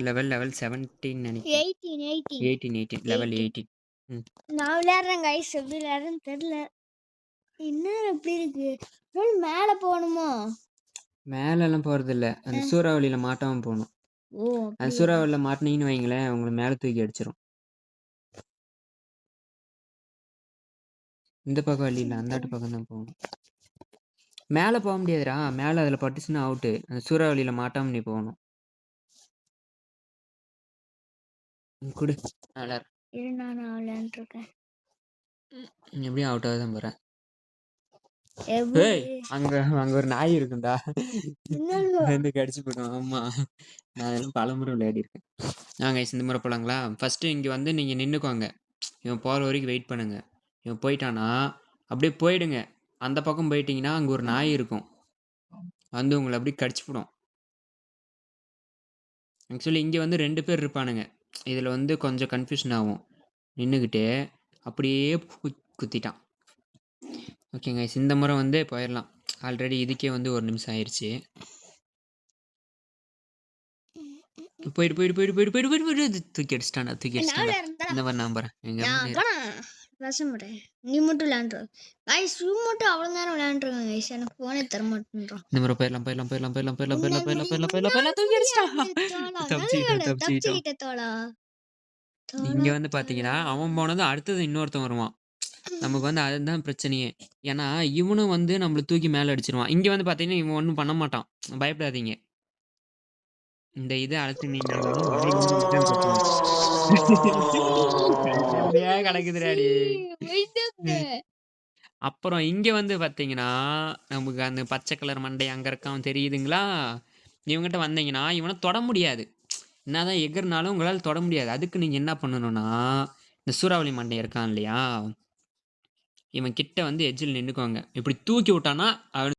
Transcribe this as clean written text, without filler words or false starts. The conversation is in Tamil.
லெவல் 17 நினைக்கிறேன். 18 லெவல் 18. நான் விளையாடுறேன் கைஸ், எப்படி விளையாடுறேன்னு தெரியல. என்ன எப்படி இருக்கு? மேலே போகணுமோ? மேலெல்லாம் போறது இல்ல. அந்த சூறாவளியில மாட்டாம போகணும். அந்த சூறாவளியில மாட்டினீங்கன்னு வைங்களேன், உங்களை மேலே தூக்கி அடிச்சிடும். இந்த பக்கம் வழி இல்லை, அந்தாட்டு பக்கம் தான் போகணும். மேலே போக முடியாதுடா. மேலே அதில் பட்டுச்சுன்னா அவுட்டு. அந்த சூறாவளியில மாட்டாம நீ போகணும். குடு நல்லா நான் விளையாண்டுருக்கேன். எப்படியும் அவுட்டாக தான் போகிறேன். அங்க அங்க ஒரு நாய் இருக்குண்டா, வந்து கடிச்சு போயிடும். ஆமா, நான் அதெல்லாம் பலமுறை விளையாடி இருக்கேன். நாங்க இந்த முறை போலாங்களா? ஃபர்ஸ்ட் இங்க வந்து நீங்க நின்னுக்கோங்க. இவன் போற வரைக்கும் வெயிட் பண்ணுங்க. இவன் போயிட்டானா அப்படியே போயிடுங்க. அந்த பக்கம் போயிட்டீங்கன்னா அங்க ஒரு நாய் இருக்கும், வந்து உங்களை அப்படியே கடிச்சு போடும். ஆக்சுவலி இங்க வந்து 2 பேர் இருப்பானுங்க. இதுல வந்து கொஞ்சம் கன்ஃபியூஷன் ஆகும். நின்றுக்கிட்டு அப்படியே குத்திட்டான். ஓகேங்க, இந்த முறை வந்து போயிடலாம். ஆல்ரெடி இதுக்கே வந்து 1 நிமிஷம் ஆயிடுச்சு. போயிட்டு போயிட்டு போயிட்டு போயிட்டு போயிட்டு போயிட்டு போயிட்டு தூக்கி அடிச்சிட்டாண்டா, தூக்கி அடிச்சிட்டாண்டா. இந்த மாதிரி நான் போகிறேன். நீ மட்டும் விளையாண்டுரு கைஸ், மட்டும் அவ்வளோ நேரம் விளையாண்டுருங்க கைஸ், எனக்கு போனே தர மாட்டேன்றான். இந்த முறை போயிடலாம் போயிடலாம் போயிடலாம் போயிடலாம் போயிடலாம் போயிடலாம் போயிடலாம் போயிடலாம் போயிடலாம் தூக்கி அடிச்சிட்டான். தப்பிச்சுக்கிட்டோம். இங்க வந்து பாத்தீங்கன்னா அவன் போனதும் அடுத்தது இன்னொருத்தன் வருவான். நமக்கு வந்து அதுதான் பிரச்சனையே. ஏன்னா இவனும் வந்து நம்மள தூக்கி மேல அடிச்சிருவான். இங்க வந்து பாத்தீங்கன்னா இவன் ஒன்றும் பண்ண மாட்டான், பயப்படாதீங்க. இந்த இதை அழைச்சு நீங்க கிடக்குதுடாடி. அப்புறம் இங்க வந்து பாத்தீங்கன்னா நமக்கு அந்த பச்சை கலர் மண்டை அங்க இருக்கான், தெரியுதுங்களா? இவங்கிட்ட வந்தீங்கன்னா இவனை தொட முடியாது. என்னதான் எகர்னாலும் உங்களால் தொட முடியாது. அதுக்கு நீங்க என்ன பண்ணணும்னா, இந்த சூறாவளி மண்டை இருக்கான் இல்லையா, இவன் கிட்ட வந்து எட்ஜில் நின்றுக்கோங்க. இப்படி தூக்கி விட்டானா அவன்